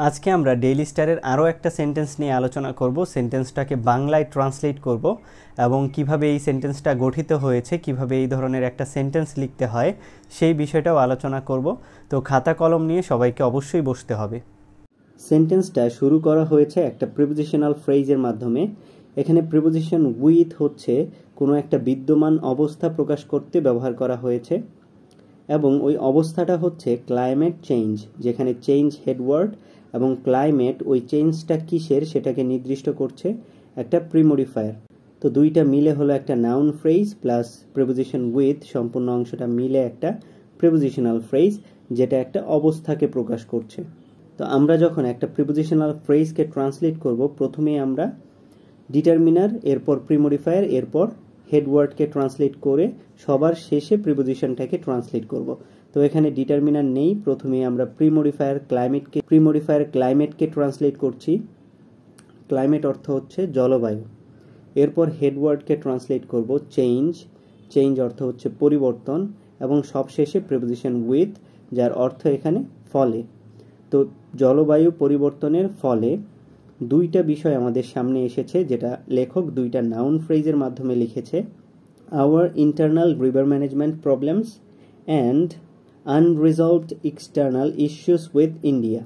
আজকে আমরা ডেইলি স্টারের আরও একটা সেন্টেন্স নিয়ে আলোচনা করব। সেন্টেন্সটাকে বাংলায় ট্রান্সলেট করব এবং কিভাবে এই সেন্টেন্সটা গঠিত হয়েছে, কিভাবে এই ধরনের একটা সেন্টেন্স লিখতে হয় সেই বিষয়টাও আলোচনা করব। তো খাতা কলম নিয়ে সবাইকে অবশ্যই বসতে হবে। সেন্টেন্সটা শুরু করা হয়েছে একটা প্রিপোজিশনাল ফ্রেজের মাধ্যমে। এখানে প্রিপোজিশন উইথ হচ্ছে কোনো একটা বিদ্যমান অবস্থা প্রকাশ করতে ব্যবহার করা হয়েছে এবং ওই অবস্থাটা হচ্ছে ক্লাইমেট চেঞ্জ, যেখানে চেঞ্জ হেডওয়ার্ড এবং ক্লাইমেট ওই চেঞ্জটা কিসের সেটাকে নির্দিষ্ট করছে একটা প্রিমোডিফায়ার। তো দুইটা মিলে হলো একটা noun phrase plus preposition with, সম্পূর্ণ অংশটা মিলে একটা প্রিপোজিশনাল ফ্রেজ যেটা একটা অবস্থাকে প্রকাশ করছে। তো আমরা যখন একটা প্রিপোজিশনাল ফ্রেজকে ট্রান্সলেট করব, প্রথমেই আমরা ডিটারমিনার, এরপর প্রিমোডিফায়ার, এরপর হেডওয়ার্ডকে ট্রান্সলেট করে সবার শেষে প্রিপোজিশনটাকে ট্রান্সলেট করব। তো এখানে ডিটারমিনার নেই, প্রথমেই আমরা প্রিমোডিফায়ার ক্লাইমেটকে ট্রান্সলেট করছি। ক্লাইমেট অর্থ হচ্ছে জলবায়ু। এরপর হেডওয়ার্ডকে ট্রান্সলেট করব চেঞ্জ, চেঞ্জ অর্থ হচ্ছে পরিবর্তন, এবং সবশেষে প্রিপোজিশন উইথ, যার অর্থ এখানে ফলে। তো জলবায়ু পরিবর্তনের ফলে দুইটা বিষয় আমাদের সামনে এসেছে, যেটা লেখক দুইটা নাউন ফ্রেজের মাধ্যমে লিখেছে। Our internal river management problems and unresolved external issues with India.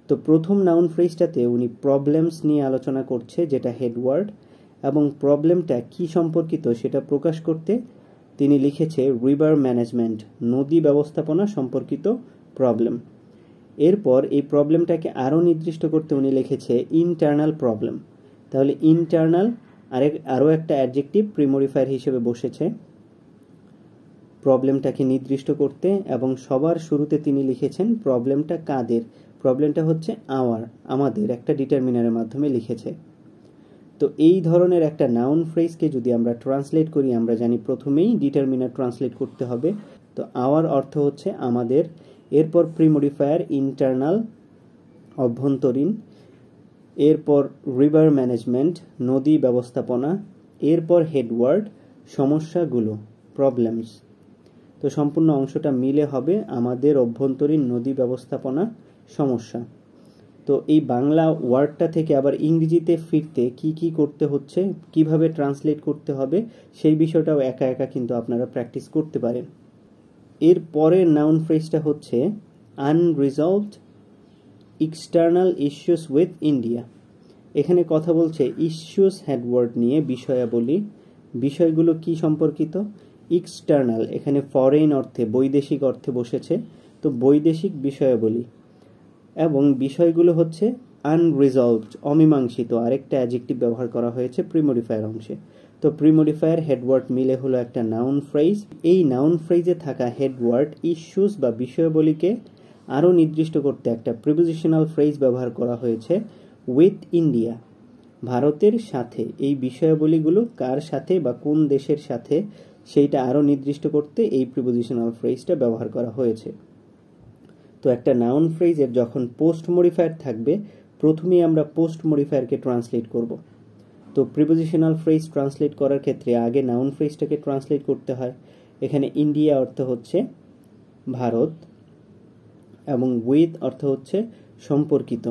তো প্রথম নাউন ফ্রেজটাতে উনি প্রবলেমস নিয়ে আলোচনা করছে, যেটা হেডওয়ার্ড, এবং প্রবলেমটা কি সম্পর্কিত সেটা প্রকাশ করতে তিনি লিখেছে রিভার ম্যানেজমেন্ট, নদী ব্যবস্থাপনা সম্পর্কিত প্রবলেম। এরপর এই প্রবলেমটাকে আরও নির্দিষ্ট করতে উনি লিখেছে ইন্টারনাল প্রবলেম। তাহলে ইন্টারনাল আরও একটা অ্যাডজেক্টিভ প্রিমোডিফায়ার হিসেবে বসেছে প্রবলেমটাকে নির্দিষ্ট করতে, এবং সবার শুরুতে তিনি লিখেছেন প্রবলেমটা কাদের, প্রবলেমটা হচ্ছে আমাদের, একটা ডিটারমিনারের মাধ্যমে লিখেছে। তো এই ধরনের একটা নাউন ফ্রেজকে যদি আমরা ট্রান্সলেট করি, আমরা জানি প্রথমেই ডিটারমিনার ট্রান্সলেট করতে হবে। তো আওয়ার অর্থ হচ্ছে আমাদের, এরপর প্রিমোডিফায়ার ইন্টারনাল অভ্যন্তরীণ, এরপর রিভার ম্যানেজমেন্ট নদী ব্যবস্থাপনা, এরপর হেডওয়ার্ড সমস্যাগুলো প্রবলেমস। তো সম্পূর্ণ অংশটা মিলে হবে আমাদের অভ্যন্তরীণ নদী ব্যবস্থাপনা সমস্যা। তো এই বাংলা ওয়ার্ডটা থেকে আবার ইংরেজিতে ফিরতে কি কি করতে হচ্ছে, কিভাবে ট্রান্সলেট করতে হবে, সেই বিষয়টাও একা একা কিন্তু আপনারা প্র্যাকটিস করতে পারেন। এর পরের নাউন ফ্রেজটা হচ্ছে unresolved external issues with India. এখানে কথা বলছে ইস্যুস হেডওয়ার্ড নিয়ে, বিষয়াবলী। বিষয়গুলো কি সম্পর্কিত? এক্সটার্নাল এখানে ফরেন অর্থে, বৈদেশিক অর্থে বসেছে, তো বৈদেশিক বিষয়াবলী, এবং বিষয়গুলো হচ্ছে আনরিজলভড অমীমাংসিত, আরেকটা অ্যাডজেক্টিভ ব্যবহার করা হয়েছে প্রিমোডিফায়ার অংশে। তো প্রিমোডিফায়ার হেডওয়ার্ড মিলে হলো একটা নাউন ফ্রেজ। এই নাউন ফ্রেজে থাকা হেডওয়ার্ড ইস্যুস বা বিষয়াবলীকে আরও নির্দিষ্ট করতে একটা প্রিপোজিশনাল ফ্রেজ ব্যবহার করা হয়েছে উইথ ইন্ডিয়া, ভারতের সাথে। এই বিষয়াবলীগুলো কার সাথে বা কোন দেশের সাথে সেইটা আরও নির্দিষ্ট করতে এই প্রিপোজিশনাল ফ্রেজটা ব্যবহার করা হয়েছে। তো একটা নাউন ফ্রেজের যখন পোস্ট মডিফায়ার থাকবে, প্রথমেই আমরা পোস্ট মডিফায়ারকে ট্রান্সলেট করব। তো প্রিপোজিশনাল ফ্রেজ ট্রান্সলেট করার ক্ষেত্রে আগে নাউন ফ্রেজটাকে ট্রান্সলেট করতে হয়। এখানে ইন্ডিয়া অর্থ হচ্ছে ভারত, এবং উইথ অর্থ হচ্ছে সম্পর্কিত।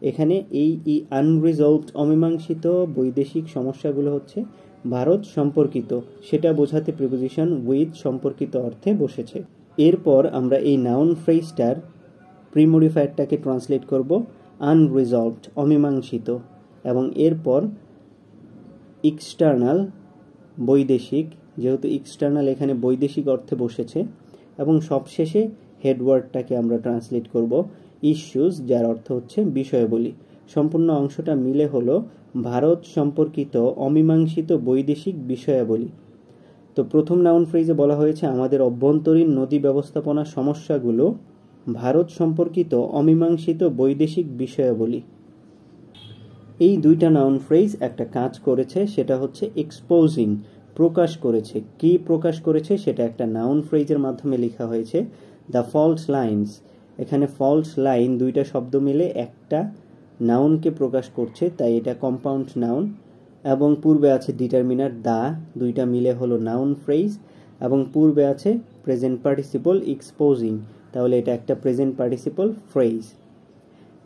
এখানে এই আনরিজলভড অমীমাংসিত বৈদেশিক সমস্যাগুলো হচ্ছে ভারত সম্পর্কিত, সেটা বোঝাতে প্রিপোজিশন উইথ সম্পর্কিত অর্থে বসেছে। এরপর আমরা এই নাউন ফ্রেজটার প্রিমোডিফায়ারটাকে ট্রান্সলেট করব আনরিজলভড অমীমাংসিত, এবং এরপর এক্সটার্নাল বৈদেশিক, যেহেতু এক্সটার্নাল এখানে বৈদেশিক অর্থে বসেছে, এবং সবশেষে হেডওয়ার্ডটাকে আমরা ট্রান্সলেট করব ইস্যুস, যার অর্থ হচ্ছে বিষয়াবলী। সম্পূর্ণ অংশটা মিলে হলো ভারত সম্পর্কিত অমীমাংসিত বৈদেশিক বিষয়াবলী। তো প্রথম নাউন ফ্রেজে বলা হয়েছে আমাদের অভ্যন্তরীণ নদী ব্যবস্থাপনা সমস্যাগুলো ভারত সম্পর্কিত অমীমাংসিত বৈদেশিক বিষয়াবলী। এই দুইটা নাউন ফ্রেজ একটা কাজ করেছে, সেটা হচ্ছে এক্সপোজিং, প্রকাশ করেছে। কি প্রকাশ করেছে সেটা একটা নাউন ফ্রেজের মাধ্যমে লেখা হয়েছে দ্য ফল্ট লাইন্স। এখানে ফল্ট লাইন দুইটা শব্দ মিলে একটা নাউনকে প্রকাশ করছে, তাই এটা কম্পাউন্ড নাউন, এবং পূর্বে আছে ডিটারমিনার দা, দুইটা মিলে হলো নাউন ফ্রেজ, এবং পূর্বে আছে প্রেজেন্ট পার্টিসিপল এক্সপোজিং, তাহলে এটা একটা প্রেজেন্ট পার্টিসিপল ফ্রেজ।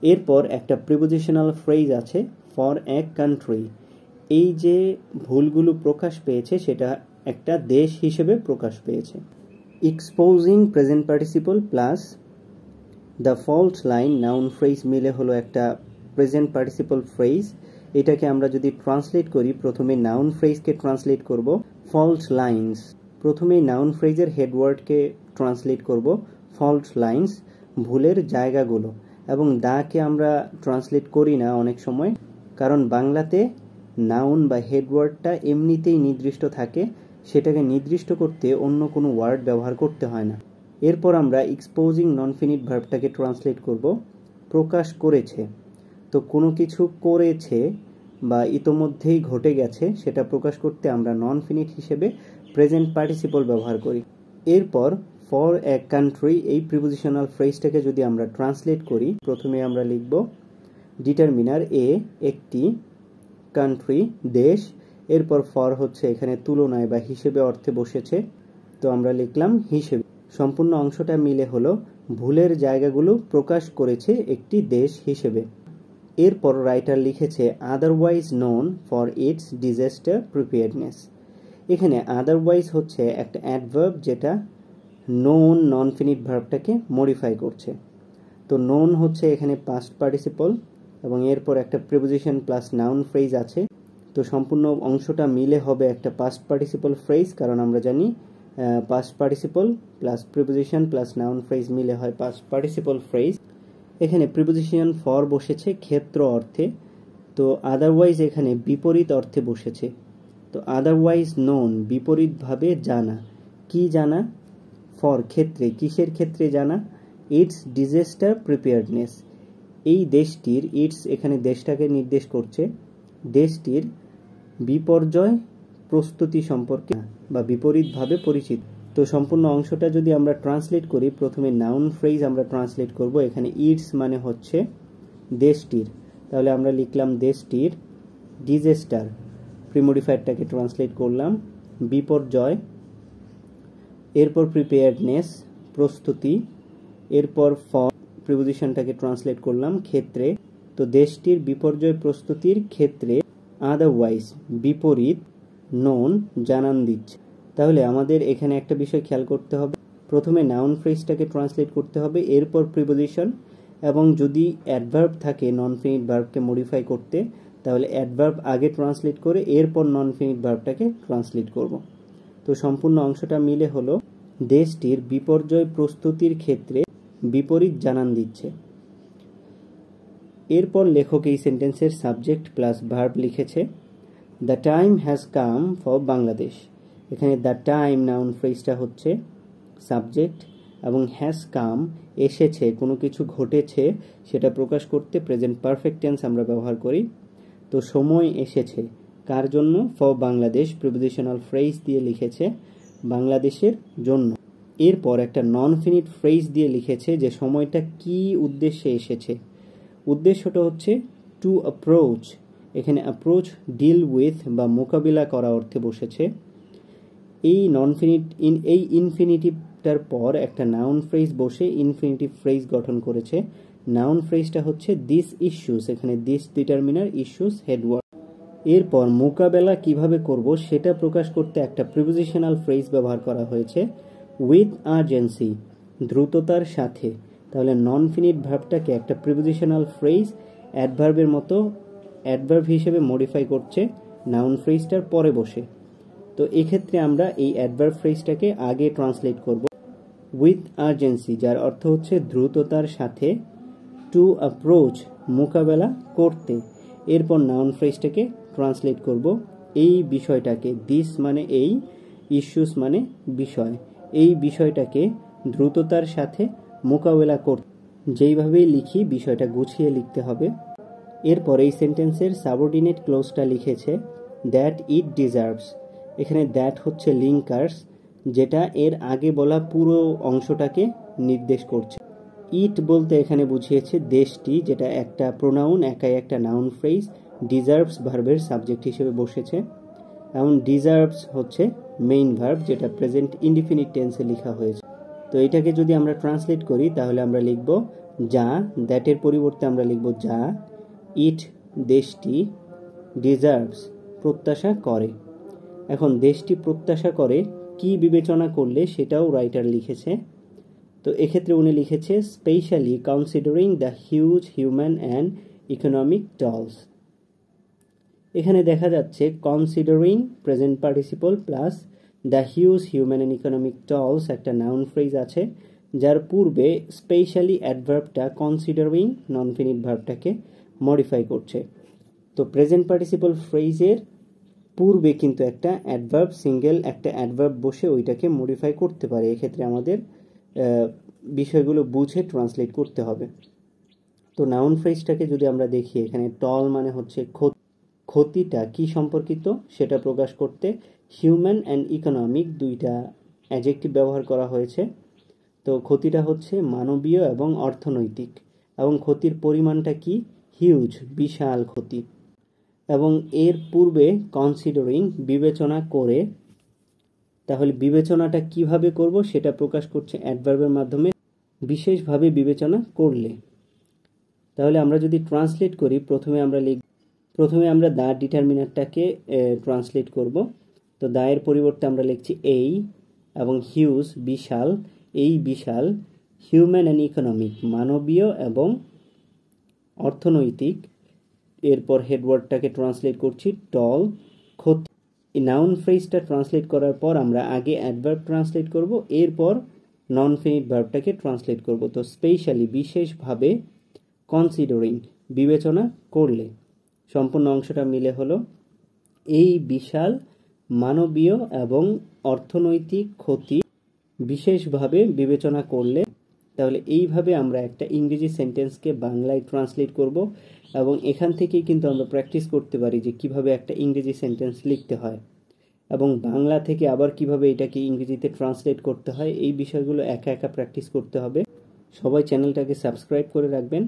এরপর একটা প্রিপোজিশনাল ফ্রেজ আছে ফর এ কান্ট্রি। এই যে ভুলগুলো প্রকাশ পেয়েছে সেটা একটা দেশ হিসেবে প্রকাশ পেয়েছে। Exposing present participle plus the fault line noun phrase মিলে হলো একটা প্রেজেন্ট পার্টিসিপল ফ্রেজ। এটাকে আমরা যদি ট্রান্সলেট করি, প্রথমে নাউন ফ্রেজকে ট্রান্সলেট করব ফল্ট লাইন্স। প্রথমেই নাউন ফ্রেজের হেডওয়ার্ডকে ট্রান্সলেট করব ফল্ট লাইন্স, ভুলের জায়গাগুলো। এবং দাকে আমরা ট্রান্সলেট করি না অনেক সময়, কারণ বাংলাতে নাউন বা হেডওয়ার্ডটা এমনিতেই নির্দিষ্ট থাকে, সেটাকে নির্দিষ্ট করতে অন্য কোনো ওয়ার্ড ব্যবহার করতে হয় না। এরপর আমরা এক্সপোজিং নন ফিনিট ভার্বটাকে ট্রান্সলেট করব প্রকাশ করেছে। তো কোনো কিছু করেছে বা ইতোমধ্যেই ঘটে গেছে সেটা প্রকাশ করতে আমরা নন ফিনিট হিসেবে প্রেজেন্ট পার্টিসিপল ব্যবহার করি। এরপর ফর এ কান্ট্রি এই প্রিপোজিশনাল ফ্রেজটাকে যদি আমরা ট্রান্সলেট করি, প্রথমে আমরা লিখব ডিটারমিনার এ একটি, কান্ট্রি দেশ, এরপর ফর হচ্ছে এখানে তুলনায় বা হিসেবে অর্থে বসেছে, তো আমরা লিখলাম হিসেবে। সম্পূর্ণ অংশটা মিলে হলো ভুলের জায়গাগুলো প্রকাশ করেছে একটি দেশ হিসেবে। এরপর রাইটার লিখেছে otherwise known for its disaster preparedness. এখানে আদারওয়াইজ হচ্ছে একটা অ্যাডভার্ব যেটা নোন নন ফিনিট ভার্বটাকে মডিফাই করছে। তো নোন হচ্ছে এখানে পাস্ট পার্টিসিপল এবং এরপর একটা প্রিপোজিশন প্লাস নাউন ফ্রেজ আছে। তো সম্পূর্ণ অংশটা মিলে হবে একটা পাস্ট পার্টিসিপল ফ্রেজ, কারণ আমরা জানি past participle plus preposition plus noun phrase মিলে হয় পাস্ট পার্টিসিপল ফ্রেজ। এখানে প্রিপোজিশন ফর বসেছে ক্ষেত্র অর্থে, তো আদারওয়াইজ এখানে বিপরীত অর্থে বসেছে। তো আদারওয়াইজ নোন বিপরীতভাবে জানা। কি জানা? ফর ক্ষেত্রে, কিসের ক্ষেত্রে জানা? It's disaster preparedness. এই দেশটির, ইটস এখানে দেশটাকে নির্দেশ করছে, দেশটির বিপর্যয় প্রস্তুতি সম্পর্কে বা বিপরীতভাবে পরিচিত। তো সম্পূর্ণ অংশটা যদি আমরা ট্রান্সলেট করি, প্রথমে নাউন ফ্রেজ আমরা ট্রান্সলেট করব। এখানে ইটস মানে হচ্ছে দেশটির, তাহলে আমরা লিখলাম দেশটির ডিজাস্টার, প্রিমোডিফায়ারটাকে ট্রান্সলেট করলাম বিপর্যয়, এরপর প্রিপেয়ারনেস প্রস্তুতি, এরপর ফর প্রিপোজিশনটাকে ট্রান্সলেট করলাম ক্ষেত্রে। তো দেশটির বিপর্যয় প্রস্তুতির ক্ষেত্রে আদারওয়াইজ বিপরীত নোন জানান দিচ্ছে। তাহলে আমাদের এখানে একটা বিষয় খেয়াল করতে হবে, প্রথমে নাউন ফ্রেজটাকে ট্রান্সলেট করতে হবে, এরপর প্রিপোজিশন, এবং যদি অ্যাডভার্ব থাকে নন ফিনিট ভার্বকে মডিফাই করতে, তাহলে অ্যাডভার্ব আগে ট্রান্সলেট করে এরপর নন ফিনিট ভার্বটাকে ট্রান্সলেট করব। তো সম্পূর্ণ অংশটা মিলে হলো দেশটির বিপর্যয় প্রস্তুতির ক্ষেত্রে বিপরীত জানান দিচ্ছে। এরপর লেখক এই সেন্টেন্সের সাবজেক্ট প্লাস ভার্ব লিখেছে the time has come for Bangladesh. এখানে দ্য টাইম নাউন ফ্রেজটা হচ্ছে সাবজেক্ট এবং হ্যাজ কাম এসেছে, কোনো কিছু ঘটেছে সেটা প্রকাশ করতে প্রেজেন্ট পারফেক্ট টেন্স আমরা ব্যবহার করি। তো সময় এসেছে কার জন্য? ফর বাংলাদেশ, প্রিপোজিশনাল ফ্রেজ দিয়ে লিখেছে বাংলাদেশের জন্য। এরপর একটা নন ফিনিট ফ্রেজ দিয়ে লিখেছে যে সময়টা কি উদ্দেশ্যে এসেছে। উদ্দেশ্যটা হচ্ছে টু অ্যাপ্রোচ। এখানে অ্যাপ্রোচ ডিল উইথ বা মোকাবিলা করা অর্থে বসেছে। এই এই ইনফিনিটিভটার পর একটা নাউন ফ্রেজ বসে ইনফিনিটিভ ফ্রেজ গঠন করেছে। নাউন ফ্রেজটা হচ্ছে দিস ইস্যুস, এখানে দিস ডিটারমিনার, ইস্যুস হেডওয়ার্ড। এরপর মোকাবেলা কিভাবে করব সেটা প্রকাশ করতে একটা প্রিপোজিশনাল ফ্রেজ ব্যবহার করা হয়েছে উইথ আর্জেন্সি, দ্রুততার সাথে। তাহলে নন ফিনিট ভার্বটাকে একটা প্রিপোজিশনাল ফ্রেজ অ্যাডভার্বের মতো অ্যাডভার্ব হিসেবে মডিফাই করছে নাউন ফ্রেজটার পরে বসে। তো এক্ষেত্রে আমরা এই অ্যাডভার্ব ফ্রেজটাকে আগে ট্রান্সলেট করব উইথ আর্জেন্সি, যার অর্থ হচ্ছে দ্রুততার সাথে, টু অ্যাপ্রোচ মোকাবেলা করতে। এরপর নাউন ফ্রেজটাকে ট্রান্সলেট করব এই বিষয়টাকে, দিস মানে এই, ইস্যুস মানে বিষয়, এই বিষয়টাকে দ্রুততার সাথে মোকাবেলা করতে। যেইভাবেই লিখি বিষয়টা গুছিয়ে লিখতে হবে। এরপর এই সেন্টেন্সের সাবঅর্ডিনেট ক্লোজটা লিখেছে দ্যাট ইট ডিজার্ভস। এখানে দ্যাট হচ্ছে লিঙ্কার্স, যেটা এর আগে বলা পুরো অংশটাকে নির্দেশ করছে। ইট বলতে এখানে বুঝিয়েছে দেশটি, যেটা একটা প্রোনাউন, একাই একটা নাউন ফ্রেজ। ডিজার্ভস ভার্বের সাবজেক্ট হিসেবে বসেছে, এবং ডিজার্ভস হচ্ছে মেইন ভার্ব, যেটা প্রেজেন্ট ইনডিফিনিট টেন্সে লেখা হয়েছে। তো এটাকে যদি আমরা ট্রান্সলেট করি তাহলে আমরা লিখব যা, দ্যাটের পরিবর্তে আমরা লিখব যা, ইট দেশটি, ডিজার্ভস প্রত্যাশা করে। এখন দেশটি প্রত্যাশা করে কি বিবেচনা করলে সেটাও রাইটার লিখেছে। তো এক্ষেত্রে উনি লিখেছে specially considering the huge human and economic tolls. এখানে দেখা যাচ্ছে considering present participle plus the huge human and economic tolls একটা নাউন ফ্রেজ আছে, যার পূর্বে স্পেশালি অ্যাডভার্বটা কনসিডারিং নন ফিনিট ভার্বটাকে মডিফাই করছে। তো প্রেজেন্ট পার্টিসিপল ফ্রেজের পূর্বে কিন্তু একটা অ্যাডভার্ব, সিঙ্গেল একটা অ্যাডভার্ব বসে ওইটাকে মডিফাই করতে পারে। এক্ষেত্রে আমাদের বিষয়গুলো বুঝে ট্রান্সলেট করতে হবে। তো নাউন ফ্রেজটাকে যদি আমরা দেখি, এখানে টল মানে হচ্ছে ক্ষতিটা কি সম্পর্কিত সেটা প্রকাশ করতে হিউম্যান অ্যান্ড ইকোনমিক দুইটা অ্যাডজেক্টিভ ব্যবহার করা হয়েছে। তো ক্ষতিটা হচ্ছে মানবীয় এবং অর্থনৈতিক, এবং ক্ষতির পরিমাণটা কি, হিউজ, বিশাল ক্ষতি। এবং এর পূর্বে কনসিডারিং বিবেচনা করে, তাহলে বিবেচনাটা কিভাবে করব সেটা প্রকাশ করছে অ্যাডভার্বের মাধ্যমে, বিশেষভাবে বিবেচনা করলে। তাহলে আমরা যদি ট্রান্সলেট করি, প্রথমে আমরা দা ডিটারমিনারটাকে ট্রান্সলেট করব। তো দা এর পরিবর্তে আমরা লিখছি এই, এবং হিউজ বিশাল, এই বিশাল, হিউম্যান অ্যান্ড ইকোনমিক মানবীয় এবং অর্থনৈতিক, এরপর হেডওয়ার্ডটাকে ট্রান্সলেট করছি টল, ক্ষতি। এই নাউন ফ্রেজটা ট্রান্সলেট করার পর আমরা আগে অ্যাডভার্ব ট্রান্সলেট করব, এরপর নন ফিনিট ভার্বটাকে ট্রান্সলেট করব। তো স্পেশালি বিশেষভাবে, কনসিডারিং বিবেচনা করলে, সম্পূর্ণ অংশটা মিলে হলো এই বিশাল মানবীয় এবং অর্থনৈতিক ক্ষতি বিশেষভাবে বিবেচনা করলে। তাহলে এইভাবে আমরা একটা ইংরেজি সেন্টেন্সকে বাংলায় ট্রান্সলেট করব, এবং এখান থেকেই কিন্তু আমরা প্র্যাকটিস করতে পারি যে কিভাবে একটা ইংরেজি সেন্টেন্স লিখতে হয়, এবং বাংলা থেকে আবার কিভাবে এটাকে ইংরেজিতে ট্রান্সলেট করতে হয়। এই বিষয়গুলো একা একা প্র্যাকটিস করতে হবে। সবাই চ্যানেলটাকে সাবস্ক্রাইব করে রাখবেন।